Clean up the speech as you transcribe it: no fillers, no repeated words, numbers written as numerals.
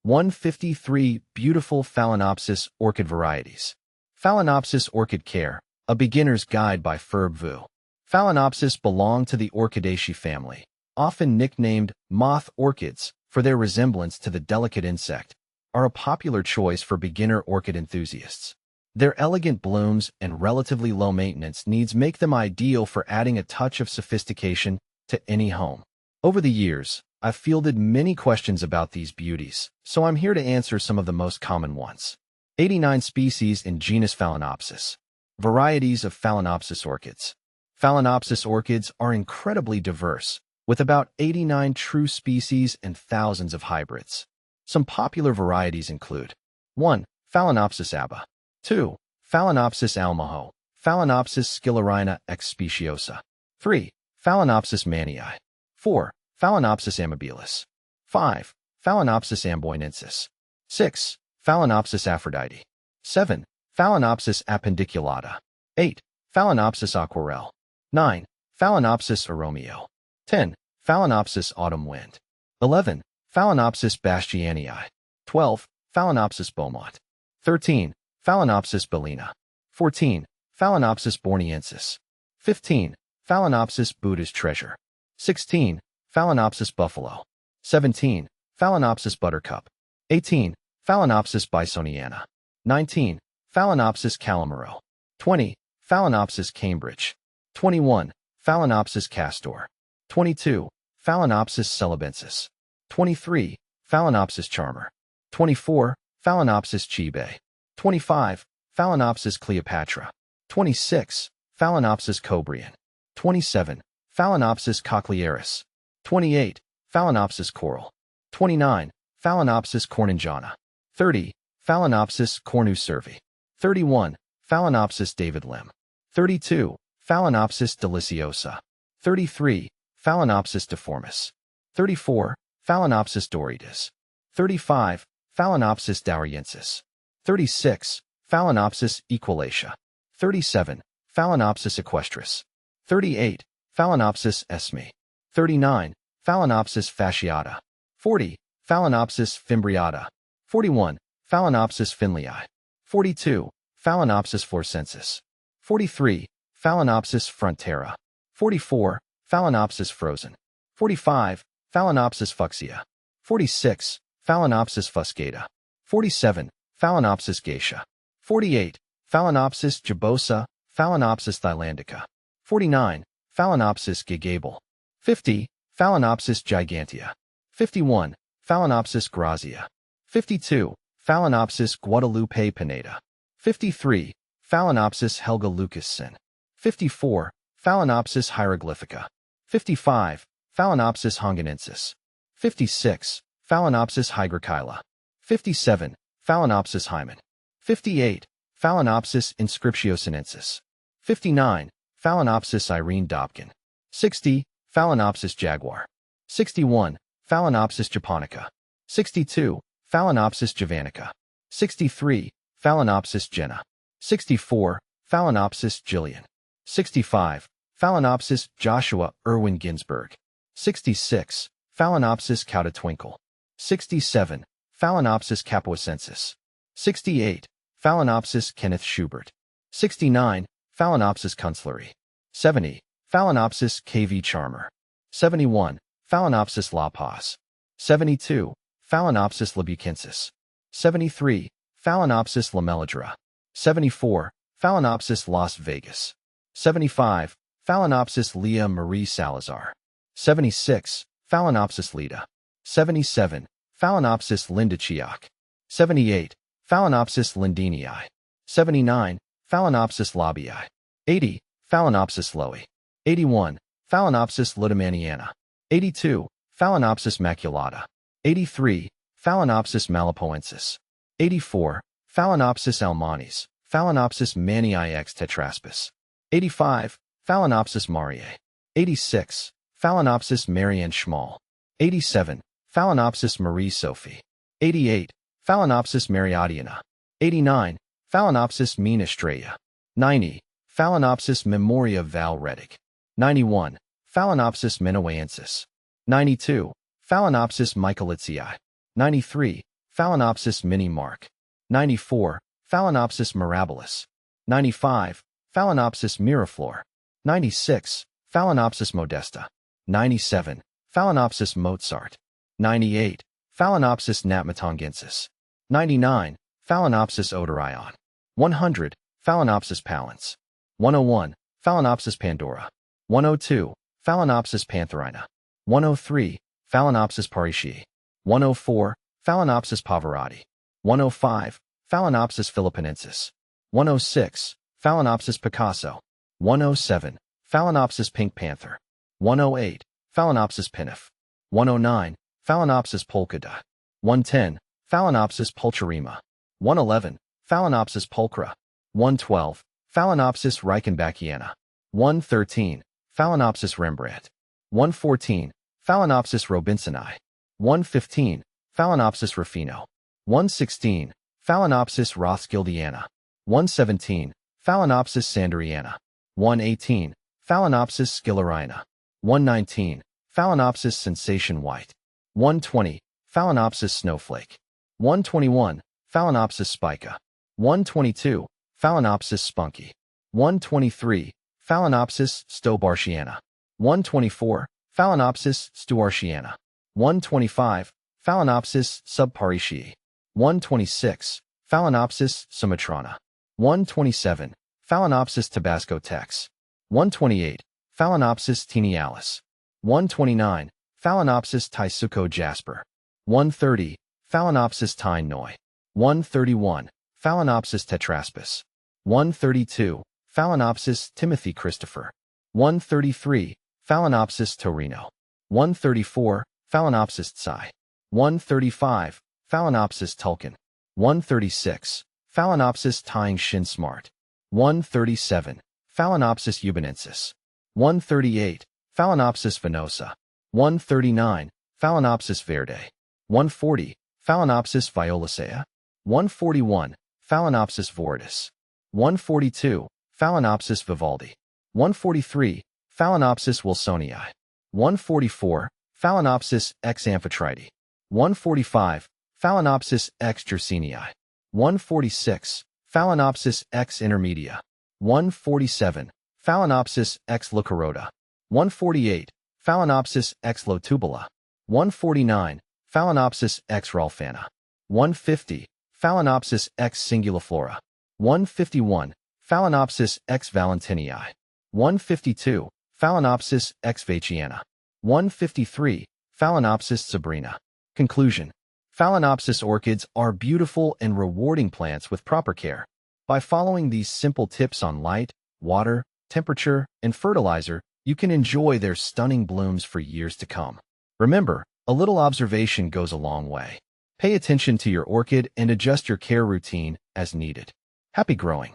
153 Beautiful Phalaenopsis Orchid Varieties. Phalaenopsis Orchid Care, a beginner's guide by Ferb Vu. Phalaenopsis belong to the Orchidaceae family, often nicknamed moth orchids for their resemblance to the delicate insect, are a popular choice for beginner orchid enthusiasts. Their elegant blooms and relatively low maintenance needs make them ideal for adding a touch of sophistication to any home. Over the years, I've fielded many questions about these beauties, so I'm here to answer some of the most common ones. 89 species in genus Phalaenopsis. Varieties of Phalaenopsis orchids. Phalaenopsis orchids are incredibly diverse, with about 89 true species and thousands of hybrids. Some popular varieties include 1. Phalaenopsis aba. 2. Phalaenopsis almoho, Phalaenopsis scilurina ex speciosa. 3. Phalaenopsis mannii. 4. Phalaenopsis amabilis. 5. Phalaenopsis amboinensis. 6. Phalaenopsis aphrodite. 7. Phalaenopsis appendiculata. 8. Phalaenopsis aquarelle. 9. Phalaenopsis aromio. 10. Phalaenopsis autumn wind. 11. Phalaenopsis bastianii. 12. Phalaenopsis beaumont. 13. Phalaenopsis bellina. 14. Phalaenopsis borneensis. 15. Phalaenopsis Buddha's treasure. 16. Phalaenopsis buffalo. 17. Phalaenopsis buttercup. 18. Phalaenopsis bisoniana. 19. Phalaenopsis calamaro. 20. Phalaenopsis cambridge. 21. Phalaenopsis castor. 22. Phalaenopsis celebensis. 23. Phalaenopsis charmer. 24. Phalaenopsis chibae. 25. Phalaenopsis cleopatra. 26. Phalaenopsis cobrian. 27. Phalaenopsis cochlearis. 28. Phalaenopsis coral. 29. Phalaenopsis corningana. 30. Phalaenopsis cornu-cervi. 31. Phalaenopsis David Lim. 32. Phalaenopsis deliciosa. 33. Phalaenopsis deformis. 34. Phalaenopsis dorietis. 35. Phalaenopsis douriensis. 36. Phalaenopsis equilacia. 37. Phalaenopsis equestris. 38. Phalaenopsis esme. 39. Phalaenopsis fasciata. 40. Phalaenopsis fimbriata. 41. Phalaenopsis finleyi. 42. Phalaenopsis florcensis. 43. Phalaenopsis frontera. 44. Phalaenopsis frozen. 45. Phalaenopsis fuchsia. 46. Phalaenopsis fuscata. 47. Phalaenopsis geisha. 48. Phalaenopsis gibosa, Phalaenopsis thailandica. 49. Phalaenopsis gigable. 50. Phalaenopsis gigantea. 51. Phalaenopsis grazia. 52. Phalaenopsis Guadalupe pineda. 53. Phalaenopsis Helga Lucas sin. 54. Phalaenopsis hieroglyphica. 55. Phalaenopsis honginensis. 56. Phalaenopsis hygrochyla. 57. Phalaenopsis hymen. 58. Phalaenopsis inscriptiosinensis. 59. Phalaenopsis Irene Dobkin. 60. Phalaenopsis jaguar. 61. Phalaenopsis japonica. 62. Phalaenopsis javanica. 63. Phalaenopsis jenna. 64. Phalaenopsis Jillian. 65. Phalaenopsis Joshua Irwin Ginsberg. 66. Phalaenopsis Cowda-twinkle. 67. Phalaenopsis capuacensis. 68. Phalaenopsis Kenneth Schubert. 69. Phalaenopsis kunstleri. 70. Phalaenopsis KV Charmer. 71. Phalaenopsis La Paz. 72. Phalaenopsis labucensis. 73. Phalaenopsis lamellidra. 74. Phalaenopsis Las Vegas. 75. Phalaenopsis Leah Marie Salazar. 76. Phalaenopsis Leda. 77. Phalaenopsis Linda Chiak. 78. Phalaenopsis lindinii. 79. Phalaenopsis labii. 80. Phalaenopsis loei. 81. Phalaenopsis lutamaniana. 82. Phalaenopsis maculata. 83. Phalaenopsis malapoensis. 84. Phalaenopsis almanis, Phalaenopsis mannii ex tetraspis. 85. Phalaenopsis mariae. 86. Phalaenopsis Marianne Schmall. 87. Phalaenopsis Marie Sophie. 88. Phalaenopsis Mariadiana. 89. Phalaenopsis Mina Straya. 90. Phalaenopsis Memoria Val Redick. 91. Phalaenopsis Menawaensis. 92. Phalaenopsis Michaelitzii. 93. Phalaenopsis mini Mark. 94. Phalaenopsis mirabilis. 95. Phalaenopsis miraflor. 96. Phalaenopsis modesta. 97. Phalaenopsis Mozart. 98. Phalaenopsis natmatongensis. 99. Phalaenopsis odorion. 100. Phalaenopsis palens. 101. Phalaenopsis pandora. 102. Phalaenopsis pantherina. 103. Phalaenopsis parishii. 104. Phalaenopsis pavarati. 105. Phalaenopsis philippinensis. 106. Phalaenopsis picasso. 107. Phalaenopsis pink panther. 108. Phalaenopsis pinif. 109. Phalaenopsis polkada. 110. Phalaenopsis pulcherrima. 111. Phalaenopsis pulchra. 112. Phalaenopsis reichenbacchiana. 113. Phalaenopsis Rembrandt. 114. Phalaenopsis robinsoni. 115. Phalaenopsis ruffino. 116. Phalaenopsis rothschildiana. 117. Phalaenopsis sanderiana. 118. Phalaenopsis schillerina. 119. Phalaenopsis sensation white. 120. Phalaenopsis snowflake. 121. Phalaenopsis spica. 122. Phalaenopsis spunky. 123. Phalaenopsis stobartiana. 124. Phalaenopsis stuartiana. 125. Phalaenopsis subparishii. 126. Phalaenopsis sumatrana. 127. Phalaenopsis tabasco tex. 128. Phalaenopsis tenialis. 129. Phalaenopsis taisuco jasper. 130. Phalaenopsis tyne noi. 131. Phalaenopsis tetraspis. 132. Phalaenopsis Timothy Christopher. 133. Phalaenopsis Torino. 134. Phalaenopsis Tsai. 135. Phalaenopsis Tulkin. 136. Phalaenopsis Tying Shin Smart. 137. Phalaenopsis ubanensis. 138. Phalaenopsis venosa. 139. Phalaenopsis verde. 140. Phalaenopsis violacea. 141. Phalaenopsis viridis. 142. Phalaenopsis vivaldi. 143. Phalaenopsis wilsonii. 144. Phalaenopsis ex amphitrite. 145. Phalaenopsis ex jersenii. 146. Phalaenopsis ex intermedia. 147. Phalaenopsis ex lucarota. 148. Phalaenopsis ex lotubula. 149. Phalaenopsis ex ralphana. 150. Phalaenopsis ex singuliflora. 151. Phalaenopsis ex valentinii. 152. Phalaenopsis ex vachiana. 153. Phalaenopsis sabrina. Conclusion. Phalaenopsis orchids are beautiful and rewarding plants with proper care. By following these simple tips on light, water, temperature, and fertilizer, you can enjoy their stunning blooms for years to come. Remember, a little observation goes a long way. Pay attention to your orchid and adjust your care routine as needed. Happy growing!